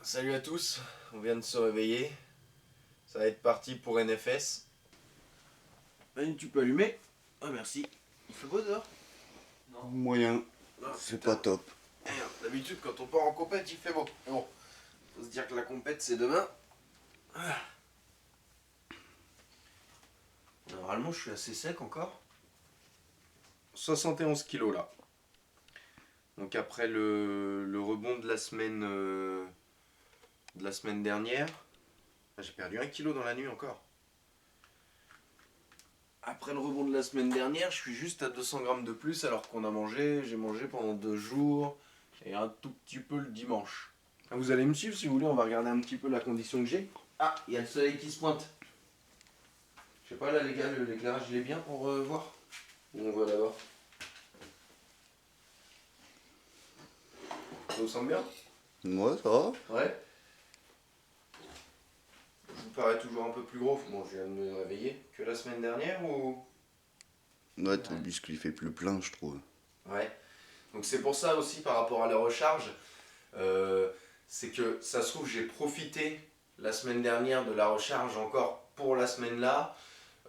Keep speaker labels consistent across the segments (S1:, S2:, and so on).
S1: Salut à tous, on vient de se réveiller. Ça va être parti pour NFS. Manu, tu peux allumer? Ah merci. Il fait beau dehors?
S2: Non. Moyen.
S1: Ah,
S2: c'est
S1: putain.
S2: pas top.
S1: Merde, d'habitude quand on part en compète il fait beau. Mais bon, faut se dire que la compète c'est demain. Ah. Normalement je suis assez sec encore. 71 kilos là. Donc après le rebond de la semaine dernière, j'ai perdu 1 kilo dans la nuit encore. Après le rebond de la semaine dernière, je suis juste à 200 grammes de plus alors qu'on a mangé, j'ai mangé pendant 2 jours et un tout petit peu le dimanche. Vous allez me suivre si vous voulez, on va regarder un petit peu la condition que j'ai. Ah, il y a le soleil qui se pointe. Je sais pas là les gars, l'éclairage il est bien pour voir. On voit d'abord. Ça vous semble bien?
S2: Moi, ça va.
S1: Ouais. Je vous parais toujours un peu plus gros, bon je viens de me réveiller, que la semaine dernière ou...
S2: Ouais, ton muscle il fait plus plein, je trouve.
S1: Ouais. Donc c'est pour ça aussi par rapport à la recharge, c'est que ça se trouve j'ai profité la semaine dernière de la recharge encore pour la semaine là.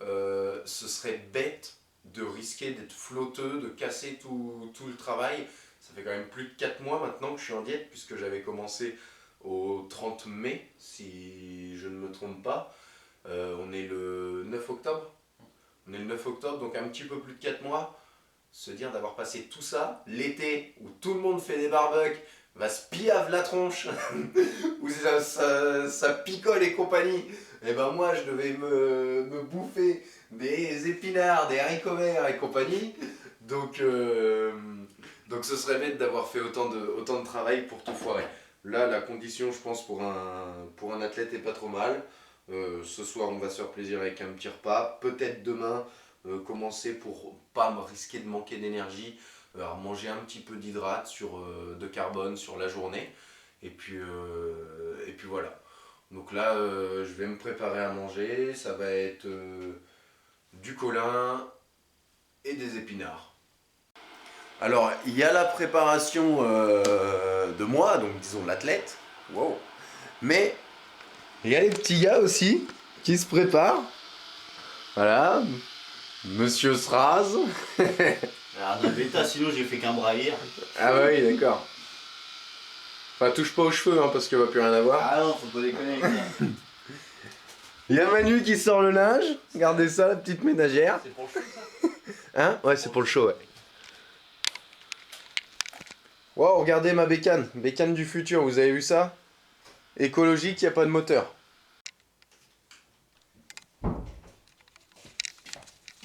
S1: Ce serait bête de risquer d'être flotteux, de casser tout le travail. Ça fait quand même plus de 4 mois maintenant que je suis en diète puisque j'avais commencé au 30 mai si je ne me trompe pas. On est le 9 octobre. On est le 9 octobre donc un petit peu plus de 4 mois. Se dire d'avoir passé tout ça, l'été où tout le monde fait des barbecues, va se piave la tronche, où ça picole et compagnie, et ben moi je devais me bouffer des épinards, des haricots verts et compagnie, donc ce serait bête d'avoir fait autant de travail pour tout foirer. Là la condition je pense pour un athlète est pas trop mal. Ce soir on va se faire plaisir avec un petit repas, peut-être demain commencer pour pas me risquer de manquer d'énergie, manger un petit peu d'hydrate, de carbone sur la journée et puis voilà. Donc là je vais me préparer à manger, ça va être du colin et des épinards. Alors il y a la préparation de moi, donc disons l'athlète, wow. Mais il y a les petits gars aussi qui se préparent, voilà. Monsieur Sraz.
S3: Alors de bêta, sinon j'ai fait qu'un bras hier.
S1: Ah bah oui, d'accord. Enfin, touche pas aux cheveux, hein, parce qu'il va plus rien avoir.
S3: Ah non, faut pas déconner avec ça.
S1: Il y a Manu qui sort le linge. Regardez ça, la petite ménagère.
S3: C'est pour le show ça?
S1: Hein? Ouais, c'est pour le show, ouais. Wow, regardez ma bécane. Bécane du futur, vous avez vu ça? Écologique, il n'y a pas de moteur.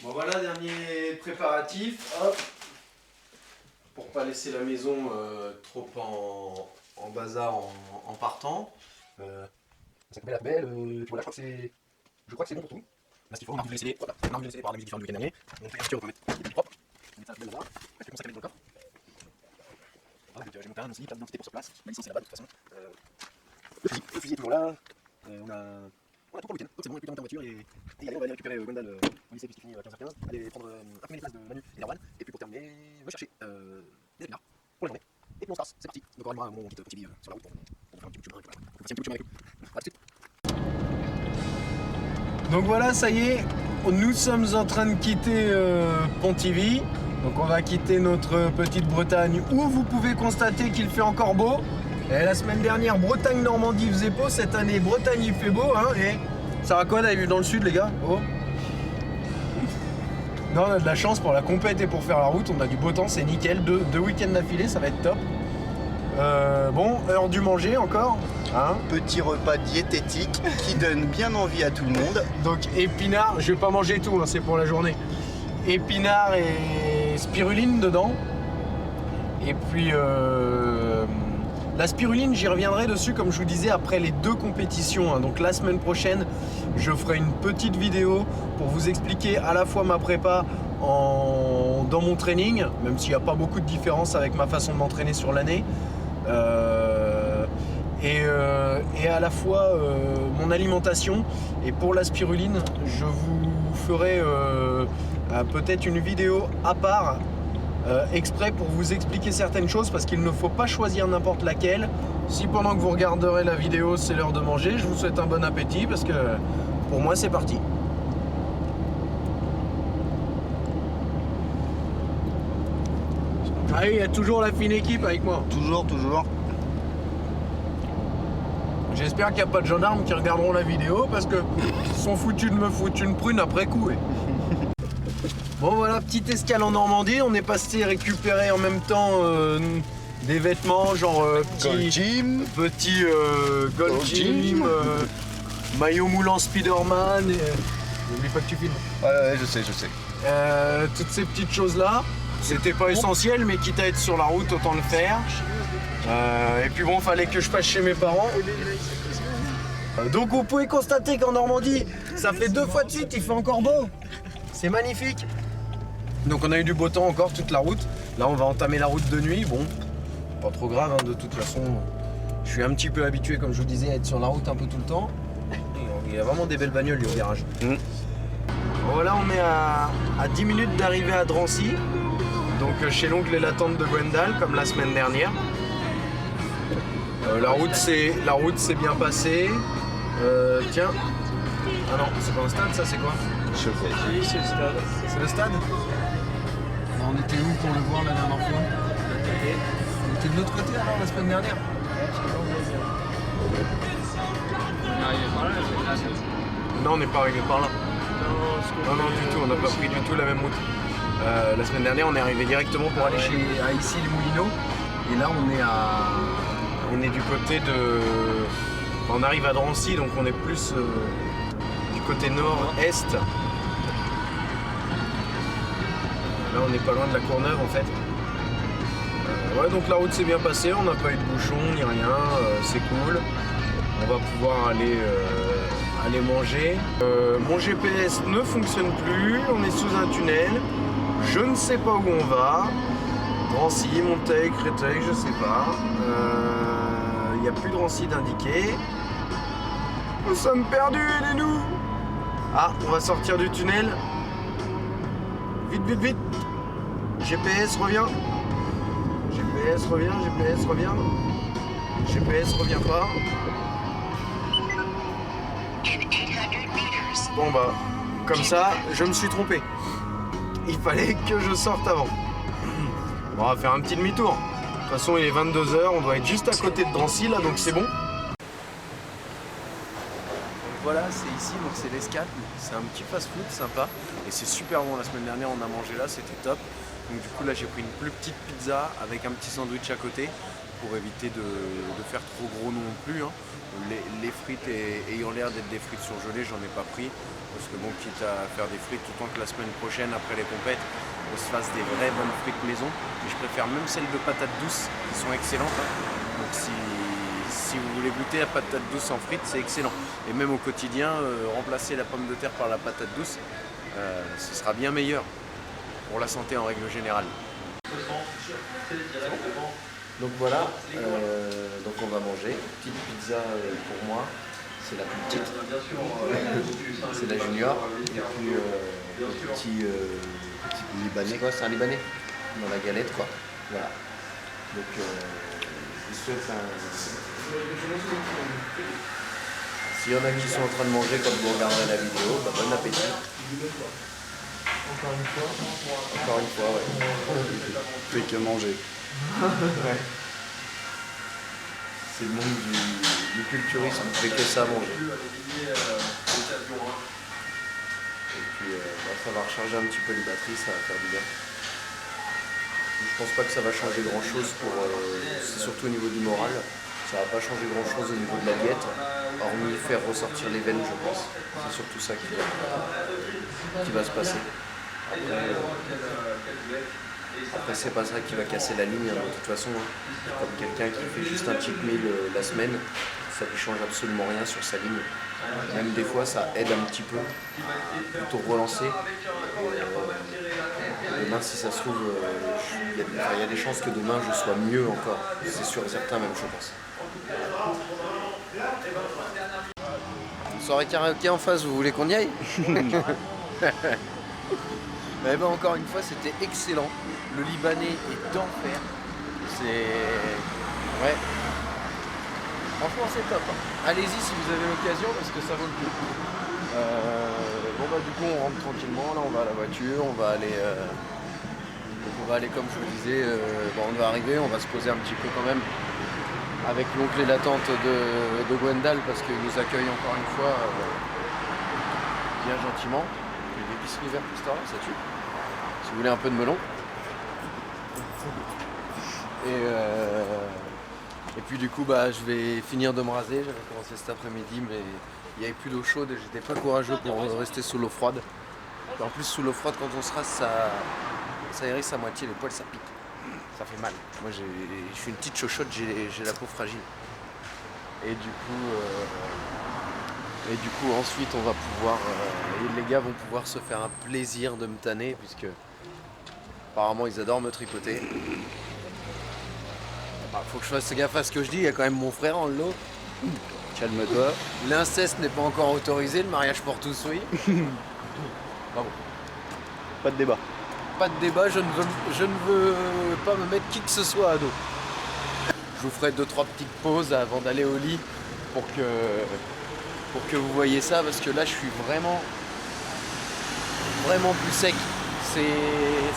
S1: Bon voilà, dernier préparatif, hop, pour pas laisser la maison trop en bazar en partant. Ça s'appelle la poubelle, voilà, je crois que c'est bon pour tout. Là ce qu'il faut, on a envie de laisser voilà, on a envie de laisser par la musique différente du week-end dernier. On fait un petit, on peut mettre les plus propres, on met ça là-bas, après on sac à mettre dans le coffre. Voilà, donc j'ai monté un aussi, carte d'identité pour sur place, ma licence est là-bas de toute façon. Le fusil est toujours là, on a tout pour le week-end, donc c'est bon, on est plutôt en voiture et allez, on va aller récupérer Gwendal au lycée puisqu'il finit à 15h15, aller prendre imprimer les places de Manu et d'Erwan, et puis pour terminer, me chercher des épinards pour la journée, et puis on se casse, c'est parti. Donc on aura mon petit billet sur la route pour faire un petit bout de chemin, voilà. Faut passer un petit bout de chemin avec nous. À tout de suite. Donc voilà, ça y est, nous sommes en train de quitter Pontivy. Donc on va quitter notre petite Bretagne où vous pouvez constater qu'il fait encore beau. Et la semaine dernière, Bretagne-Normandie faisait beau, cette année, Bretagne il fait beau, hein, et ça raconte, elle est dans le sud les gars. Oh. Non, on a de la chance pour la compète et pour faire la route, on a du beau temps, c'est nickel, deux week-ends d'affilée, ça va être top. Bon, heure du manger encore, hein.
S2: Petit repas diététique qui donne bien envie à tout le monde.
S1: Donc épinards, je vais pas manger tout, hein, c'est pour la journée. Épinards et spiruline dedans. Et puis la spiruline, j'y reviendrai dessus comme je vous disais après les 2 compétitions. Hein. Donc la semaine prochaine, je ferai une petite vidéo pour vous expliquer à la fois ma prépa dans mon training, même s'il n'y a pas beaucoup de différence avec ma façon de m'entraîner sur l'année. Et à la fois mon alimentation. Et pour la spiruline, je vous ferai peut-être une vidéo à part
S4: exprès pour vous expliquer certaines choses parce qu'il ne faut pas choisir n'importe laquelle. Si pendant que vous regarderez la vidéo c'est l'heure de manger, je vous souhaite un bon appétit parce que pour moi c'est parti. Ah, il y a toujours la fine équipe avec moi.
S2: Toujours.
S4: J'espère qu'il n'y a pas de gendarmes qui regarderont la vidéo parce que ils sont foutus de me foutre une prune après coup. Bon voilà, petite escale en Normandie, on est passé récupérer en même temps des vêtements genre
S2: Gold Gym.
S4: petit Gold Gym, maillot moulant Spider-Man, n'oublie pas que tu filmes.
S2: Ouais, je sais.
S4: Toutes ces petites choses là, c'était pas essentiel mais quitte à être sur la route autant le faire. Et puis bon, fallait que je passe chez mes parents. Donc vous pouvez constater qu'en Normandie, ça fait 2 fois de suite, il fait encore beau. C'est magnifique. Donc on a eu du beau temps encore toute la route. Là on va entamer la route de nuit. Bon, pas trop grave hein, de toute façon. Je suis un petit peu habitué, comme je vous disais, à être sur la route un peu tout le temps. Il y a vraiment des belles bagnoles lui, au garage. Voilà, on est à 10 minutes d'arriver à Drancy. Donc chez l'oncle et la tante de Gwendal, comme la semaine dernière. La route s'est bien passée. Tiens. Ah non, c'est pas un stade ça, c'est quoi?
S3: Oui, c'est le stade.
S4: C'est le stade? On était où pour le voir la dernière fois? On était de l'autre côté alors la semaine dernière? Non, on n'est pas arrivé par là. Non, du tout, on n'a pas pris du tout la même route. La semaine dernière, on est arrivé directement pour aller à Issy-les-Moulineaux. Et là, on est du côté de... On arrive à Drancy, donc on est plus du côté nord-est. Là, on n'est pas loin de la Courneuve, en fait. Ouais, donc la route s'est bien passée, on n'a pas eu de bouchon ni rien, c'est cool. On va pouvoir aller manger. Mon GPS ne fonctionne plus, on est sous un tunnel. Je ne sais pas où on va. Drancy, Montaigne, Créteil, je sais pas. Il n'y a plus de Drancy d'indiqué. Nous sommes perdus, aidez-nous! Ah, on va sortir du tunnel. Vite. GPS revient. GPS revient pas. Bon bah, comme ça, je me suis trompé. Il fallait que je sorte avant. Bon, on va faire un petit demi-tour. De toute façon, il est 22 h, on doit être juste à côté de Drancy là, donc c'est bon. Voilà, c'est ici, donc c'est l'Escale. C'est un petit fast-food sympa et c'est super bon. La semaine dernière, on a mangé là, c'était top. Donc du coup, là, j'ai pris une plus petite pizza avec un petit sandwich à côté pour éviter de faire trop gros non plus. Hein. Les frites ayant l'air d'être des frites surgelées, j'en ai pas pris parce que bon, quitte à faire des frites, autant que la semaine prochaine, après les compètes, on se fasse des vraies bonnes frites maison. Et je préfère même celles de patates douces qui sont excellentes. Hein. Donc si vous voulez goûter la patate douce en frites, c'est excellent. Et même au quotidien, remplacer la pomme de terre par la patate douce, ce sera bien meilleur pour la santé en règle générale. Donc voilà, donc on va manger. Petite pizza pour moi, c'est la plus petite. C'est la junior. Et puis petit libanais, quoi, c'est un libanais dans la galette, quoi. Voilà. Donc je vous souhaite S'il y en a qui sont en train de manger quand vous regarderez la vidéo, bah, bon appétit. Encore une fois, ouais.
S2: Fait que manger.
S4: Ouais.
S1: C'est le monde du culturisme, on fait que ça à manger. Et puis ça va recharger un petit peu les batteries, ça va faire du bien. Je pense pas que ça va changer grand chose c'est surtout au niveau du moral. Ça va pas changer grand chose au niveau de la diète, hormis faire ressortir les veines, je pense. C'est surtout ça qui va se passer. Après c'est pas ça qui va casser la ligne, hein, de toute façon. Hein. Comme quelqu'un qui fait juste un cheat meal la semaine, ça lui change absolument rien sur sa ligne. Même des fois ça aide un petit peu à plutôt relancer. Demain si ça se trouve, il y a des chances que demain je sois mieux encore. C'est sûr et certain même, je pense. Soirée karaoké en face, vous voulez qu'on y aille?
S4: Mais ben, encore une fois, c'était excellent. Le Libanais est d'enfer. C'est... Ouais. Franchement, c'est top. Allez-y si vous avez l'occasion parce que ça vaut le coup. Bon bah du coup on rentre tranquillement, là on va à la voiture, on va aller comme je vous disais, on va arriver, on va se poser un petit peu quand même avec l'oncle et la tante de Gwendal parce qu'ils nous accueillent encore une fois bien gentiment. Il y a des épiceries ouvertes tout ça, ça tue. Si vous voulez un peu de melon. Et puis du coup bah je vais finir de me raser, j'avais commencé cet après-midi mais il n'y avait plus d'eau chaude et j'étais pas courageux pour rester sous l'eau froide. Et en plus sous l'eau froide quand on se rase ça hérisse à moitié, les poils ça pique. Ça fait mal. Moi je suis une petite chochotte, j'ai la peau fragile. Et du coup ensuite on va pouvoir les gars vont pouvoir se faire un plaisir de me tanner puisque apparemment ils adorent me tripoter. Faut que je fasse gaffe à ce que je dis, il y a quand même mon frère en lot.
S2: Calme-toi.
S4: L'inceste n'est pas encore autorisé, le mariage pour tous oui. Bravo.
S2: Pas de débat.
S4: Pas de débat, je ne veux pas me mettre qui que ce soit à dos. Je vous ferai 2-3 petites pauses avant d'aller au lit pour que vous voyez ça parce que là je suis vraiment plus sec.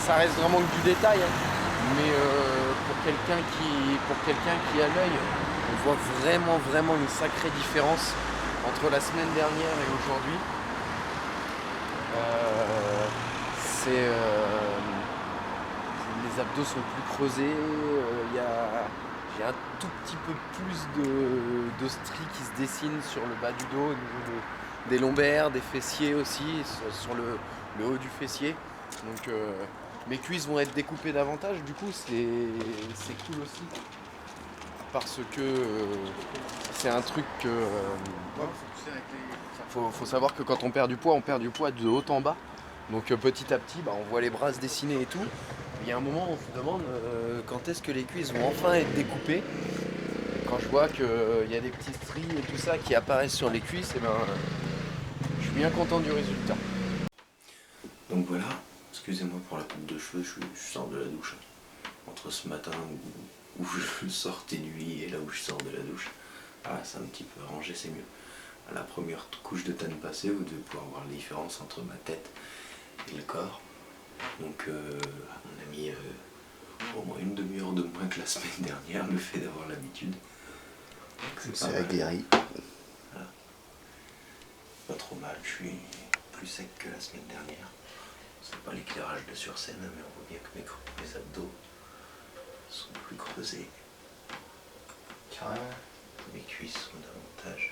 S4: Ça reste vraiment que du détail, hein. Mais pour quelqu'un qui a l'œil, on voit vraiment une sacrée différence entre la semaine dernière et aujourd'hui. Les abdos sont plus creusés, j'ai un tout petit peu plus de stries qui se dessinent sur le bas du dos, au niveau des lombaires, des fessiers aussi, sur le haut du fessier. Donc mes cuisses vont être découpées davantage, du coup c'est cool aussi. Parce que c'est un truc que... faut savoir que quand on perd du poids de haut en bas. Donc petit à petit, on voit les bras se dessiner et tout. Il y a un moment où on se demande quand est-ce que les cuisses vont enfin être découpées. Quand je vois qu'il y a des petits stries et tout ça qui apparaissent sur les cuisses, je suis bien content du résultat.
S1: Donc voilà, excusez-moi pour la coupe de cheveux, je sors de la douche. Entre ce matin où je sortais du lit et là où je sors de la douche, c'est un petit peu arrangé, c'est mieux. À la première couche de tanne passée, vous devez pouvoir voir la différence entre ma tête et le corps. Donc on a mis au moins une demi-heure de moins que la semaine dernière, le fait d'avoir l'habitude.
S2: C'est aguerri.
S1: Voilà. Pas trop mal, je suis plus sec que la semaine dernière. C'est pas l'éclairage de sur scène, mais on voit bien que mes abdos sont plus creusés. Mes cuisses sont davantage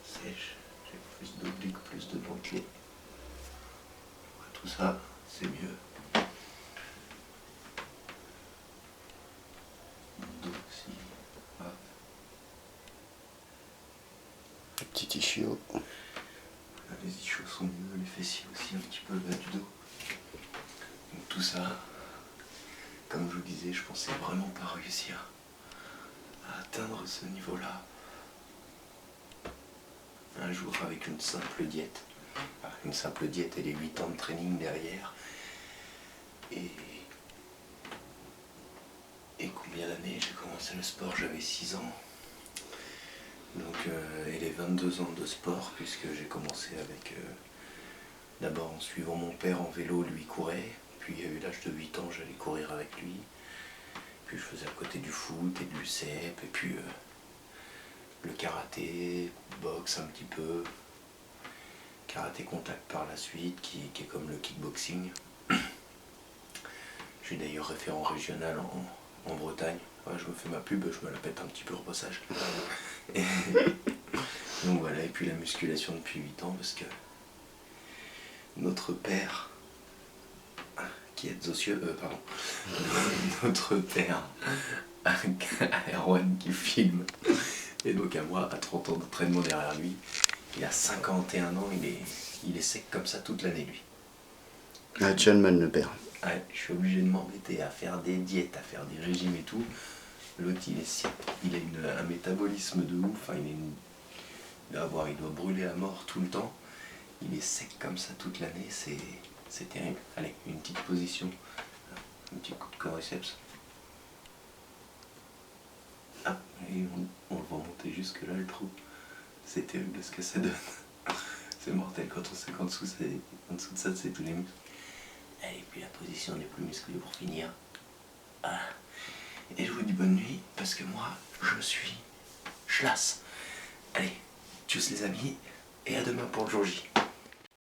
S1: sèches. J'ai plus d'obliques, plus de dentelés. Tout ça, c'est mieux. Mon dos aussi.
S2: Le petit ischio.
S1: Les ischios sont mieux, les fessiers aussi, un petit peu le bas du dos. Donc tout ça, comme je vous disais, je pensais vraiment pas réussir à atteindre ce niveau-là un jour avec une simple diète. Une simple diète et les 8 ans de training derrière. Et combien d'années j'ai commencé le sport? J'avais 6 ans. Donc, et les 22 ans de sport, puisque j'ai commencé avec, d'abord en suivant mon père en vélo, lui courait, puis à l'âge de 8 ans, j'allais courir avec lui, puis je faisais à côté du foot et du CEP, et puis le karaté, boxe un petit peu, karaté contact par la suite, qui est comme le kickboxing. Je suis d'ailleurs référent régional en Bretagne. Ouais, je me fais ma pub, je me la pète un petit peu au passage. Donc voilà, et puis la musculation depuis 8 ans, parce que notre père, qui est aux cieux, notre père, à Erwan qui filme, et donc à moi, à 30 ans d'entraînement derrière lui, il a 51 ans, il est sec comme ça toute l'année lui.
S2: Chalman le père.
S1: Ouais, je suis obligé de m'embêter à faire des diètes, à faire des régimes et tout. L'autre il a un métabolisme de ouf, enfin, il doit brûler à mort tout le temps. Il est sec comme ça toute l'année, c'est c'est terrible. Allez, une petite position, un petit coup de quadriceps. Ah, et on le voit monter jusque là le trou. C'est terrible ce que ça donne. C'est mortel quand on sait qu'en dessous, en dessous de ça, c'est tous les muscles. Allez, puis la position des plus musclés pour finir. Ah. Et je vous dis bonne nuit, parce que moi, je suis chlasse. Allez, tchuss les amis, et à demain pour le jour J.